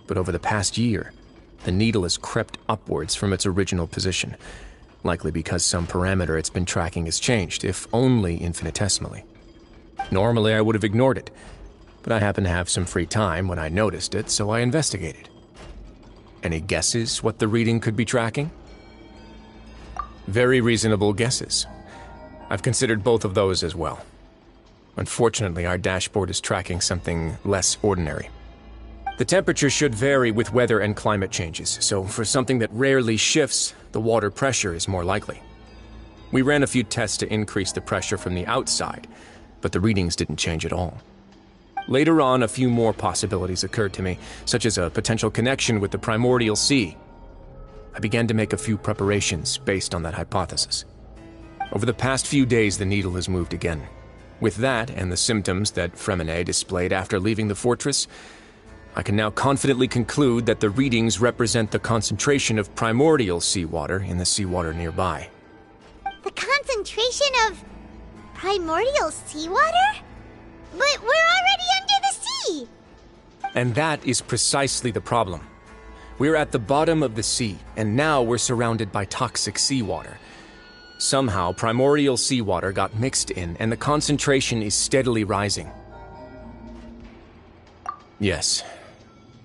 But over the past year, the needle has crept upwards from its original position, likely because some parameter it's been tracking has changed, if only infinitesimally. Normally I would have ignored it, but I happened to have some free time when I noticed it, so I investigated. Any guesses what the reading could be tracking? Very reasonable guesses. I've considered both of those as well. Unfortunately, our dashboard is tracking something less ordinary. The temperature should vary with weather and climate changes, so for something that rarely shifts, the water pressure is more likely. We ran a few tests to increase the pressure from the outside, but the readings didn't change at all. Later on, a few more possibilities occurred to me, such as a potential connection with the primordial sea. I began to make a few preparations based on that hypothesis. Over the past few days, the needle has moved again. With that, and the symptoms that Freminet displayed after leaving the fortress, I can now confidently conclude that the readings represent the concentration of primordial seawater in the seawater nearby. The concentration of primordial seawater? But we're already under the sea! And that is precisely the problem. We're at the bottom of the sea, and now we're surrounded by toxic seawater. Somehow, primordial seawater got mixed in, and the concentration is steadily rising. Yes,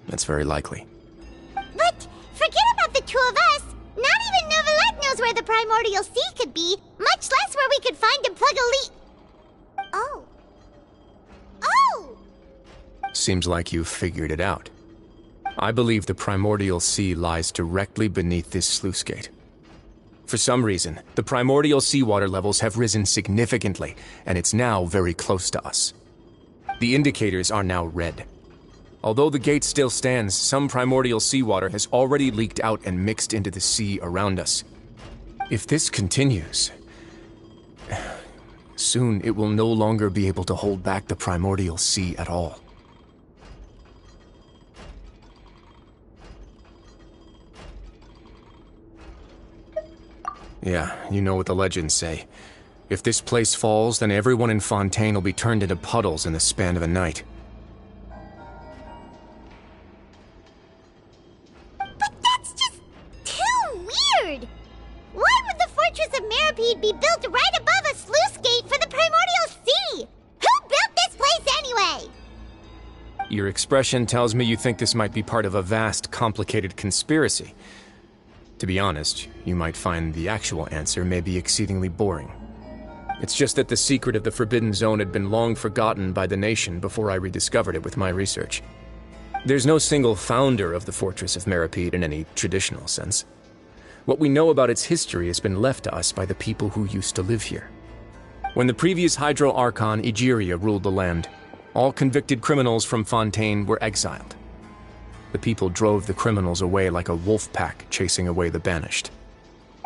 that's very likely. But forget about the two of us! Not even Neuvillette knows where the primordial sea could be, much less where we could find and plug a leak. Oh. Oh! Seems like you've figured it out. I believe the primordial sea lies directly beneath this sluice gate. For some reason, the primordial seawater levels have risen significantly, and it's now very close to us. The indicators are now red. Although the gate still stands, some primordial seawater has already leaked out and mixed into the sea around us. If this continues, soon it will no longer be able to hold back the primordial sea at all. Yeah, you know what the legends say. If this place falls, then everyone in Fontaine will be turned into puddles in the span of a night. But that's just too weird! Why would the Fortress of Meripede be built right above a sluice gate for the Primordial Sea? Who built this place anyway? Your expression tells me you think this might be part of a vast, complicated conspiracy. To be honest, you might find the actual answer may be exceedingly boring. It's just that the secret of the Forbidden Zone had been long forgotten by the nation before I rediscovered it with my research. There's no single founder of the Fortress of Meripede in any traditional sense. What we know about its history has been left to us by the people who used to live here. When the previous Hydro Archon Egeria ruled the land, all convicted criminals from Fontaine were exiled. The people drove the criminals away like a wolf pack chasing away the banished.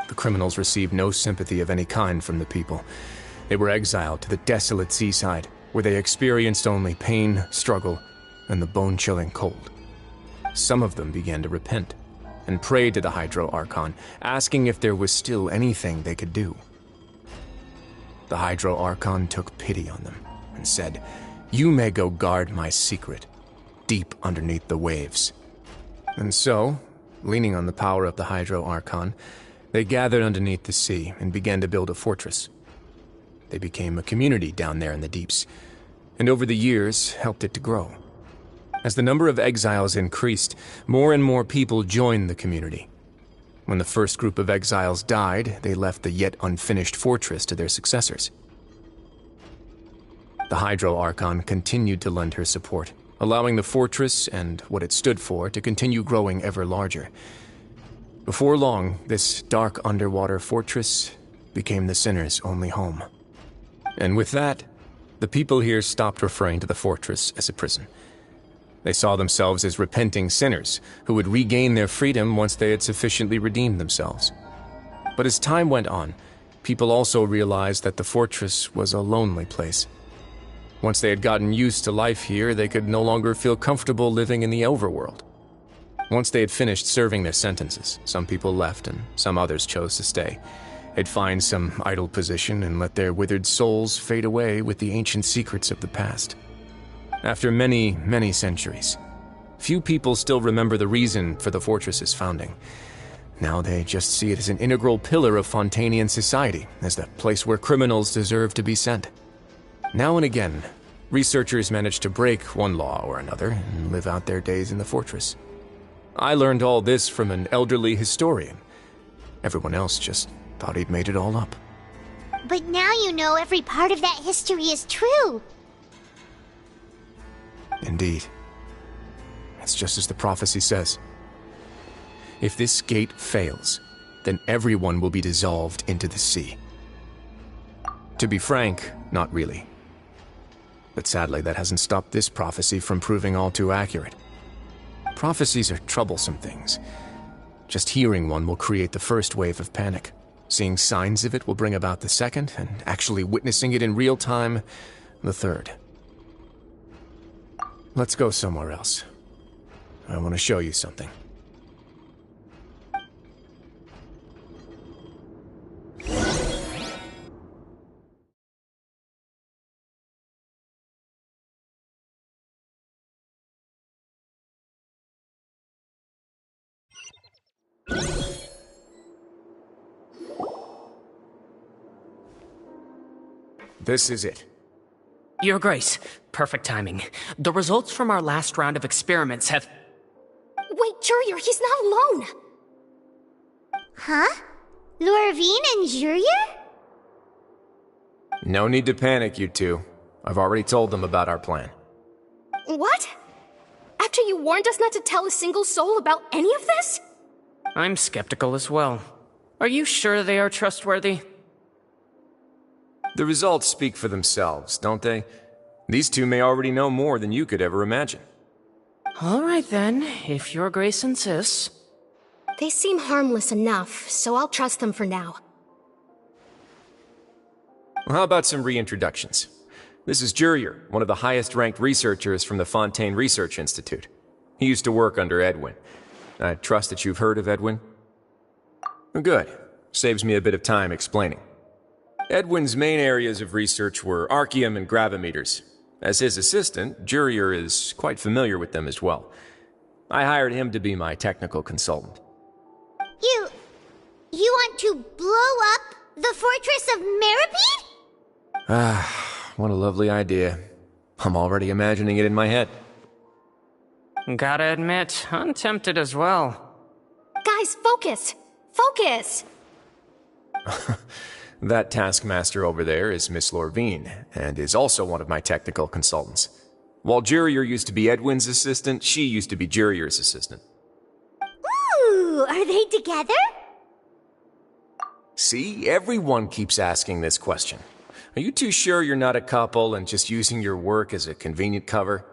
The criminals received no sympathy of any kind from the people. They were exiled to the desolate seaside, where they experienced only pain, struggle, and the bone-chilling cold. Some of them began to repent, and prayed to the Hydro Archon, asking if there was still anything they could do. The Hydro Archon took pity on them, and said, "You may go guard my secret, deep underneath the waves." And so, leaning on the power of the Hydro Archon, they gathered underneath the sea and began to build a fortress. They became a community down there in the deeps, and over the years helped it to grow. As the number of exiles increased, more and more people joined the community. When the first group of exiles died, they left the yet unfinished fortress to their successors. The Hydro Archon continued to lend her support, allowing the fortress and what it stood for to continue growing ever larger. Before long, this dark underwater fortress became the sinner's only home. And with that, the people here stopped referring to the fortress as a prison. They saw themselves as repenting sinners who would regain their freedom once they had sufficiently redeemed themselves. But as time went on, people also realized that the fortress was a lonely place. Once they had gotten used to life here, they could no longer feel comfortable living in the overworld. Once they had finished serving their sentences, some people left and some others chose to stay. They'd find some idle position and let their withered souls fade away with the ancient secrets of the past. After many, many centuries, few people still remember the reason for the fortress's founding. Now they just see it as an integral pillar of Fontainian society, as the place where criminals deserve to be sent. Now and again, researchers manage to break one law or another and live out their days in the fortress. I learned all this from an elderly historian. Everyone else just thought he'd made it all up. But now you know every part of that history is true. Indeed. It's just as the prophecy says. If this gate fails, then everyone will be dissolved into the sea. To be frank, not really. But sadly, that hasn't stopped this prophecy from proving all too accurate. Prophecies are troublesome things. Just hearing one will create the first wave of panic. Seeing signs of it will bring about the second, and actually witnessing it in real time, the third. Let's go somewhere else. I want to show you something. This is it. Your Grace, perfect timing. The results from our last round of experiments have... Wait, Jurier, he's not alone! Huh? Lorvine and Jurier? No need to panic, you two. I've already told them about our plan. What? After you warned us not to tell a single soul about any of this? I'm skeptical as well. Are you sure they are trustworthy? The results speak for themselves, don't they? These two may already know more than you could ever imagine. All right then, if Your Grace insists. They seem harmless enough, so I'll trust them for now. Well, how about some reintroductions? This is Jurier, one of the highest-ranked researchers from the Fontaine Research Institute. He used to work under Edwin. I trust that you've heard of Edwin? Good. Saves me a bit of time explaining. Edwin's main areas of research were Archeum and gravimeters. As his assistant, Jurier is quite familiar with them as well. I hired him to be my technical consultant. You want to blow up the fortress of Meripede? Ah, what a lovely idea. I'm already imagining it in my head. Gotta admit, I'm tempted as well. Guys, focus! Focus! That taskmaster over there is Miss Lorvine, and is also one of my technical consultants. While Jurier used to be Edwin's assistant, she used to be Jurier's assistant. Ooh, are they together? See, everyone keeps asking this question. Are you too sure you're not a couple and just using your work as a convenient cover?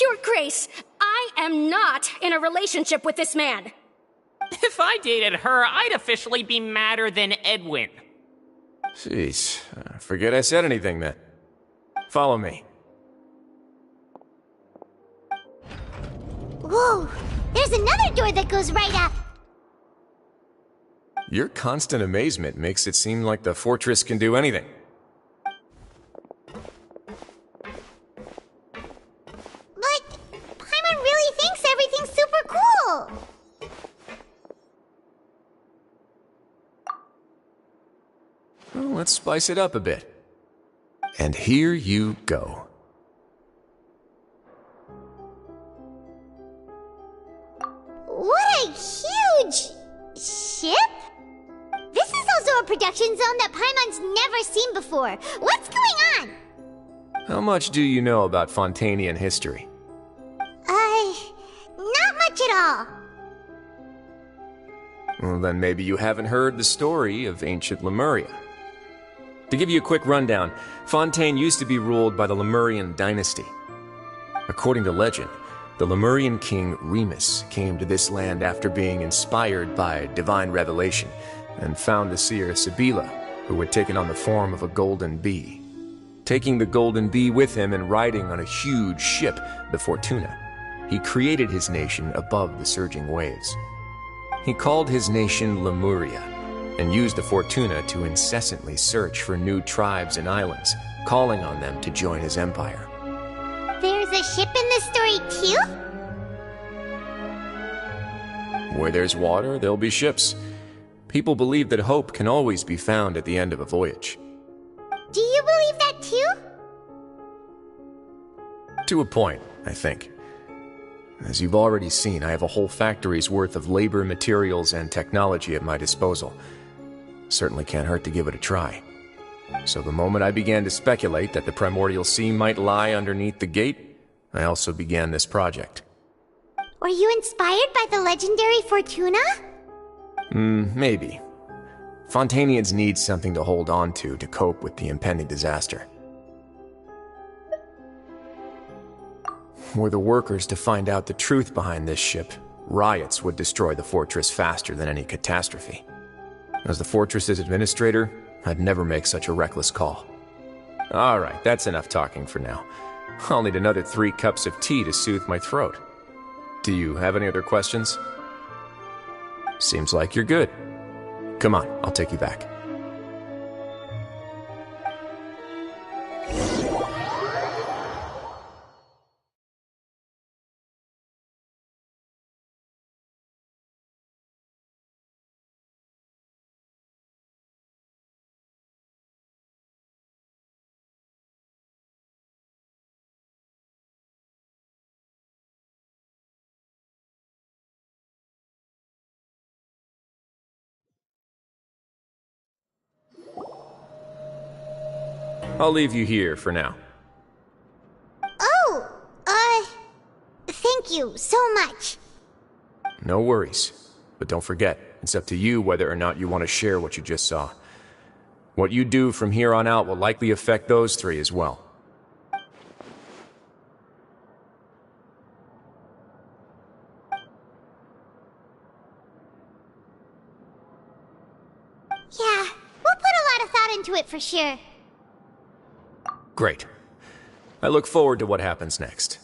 Your Grace, I am not in a relationship with this man. If I dated her, I'd officially be madder than Edwin. Jeez, forget I said anything then. Follow me. Whoa, there's another door that goes right up. Your constant amazement makes it seem like the fortress can do anything. But Paimon really thinks everything's super cool. Well, let's spice it up a bit. And here you go. What a huge ship! This is also a production zone that Paimon's never seen before. What's going on? How much do you know about Fontanian history? Not much at all. Well, then maybe you haven't heard the story of ancient Lemuria. To give you a quick rundown, Fontaine used to be ruled by the Lemurian dynasty. According to legend, the Lemurian king Remus came to this land after being inspired by divine revelation and found the seer Sibila, who had taken on the form of a golden bee. Taking the golden bee with him and riding on a huge ship, the Fortuna, he created his nation above the surging waves. He called his nation Lemuria, and used the Fortuna to incessantly search for new tribes and islands, calling on them to join his empire. There's a ship in this story too? Where there's water, there'll be ships. People believe that hope can always be found at the end of a voyage. Do you believe that too? To a point, I think. As you've already seen, I have a whole factory's worth of labor, materials, and technology at my disposal. Certainly can't hurt to give it a try. So the moment I began to speculate that the Primordial Sea might lie underneath the gate, I also began this project. Were you inspired by the legendary Fortuna? Maybe. Fontanians need something to hold on to cope with the impending disaster. Were the workers to find out the truth behind this ship, riots would destroy the fortress faster than any catastrophe. As the fortress's administrator, I'd never make such a reckless call. Alright, that's enough talking for now. I'll need another 3 cups of tea to soothe my throat. Do you have any other questions? Seems like you're good. Come on, I'll take you back. I'll leave you here for now. Oh, thank you so much. No worries. But don't forget, it's up to you whether or not you want to share what you just saw. What you do from here on out will likely affect those 3 as well. Yeah, we'll put a lot of thought into it for sure. Great. I look forward to what happens next.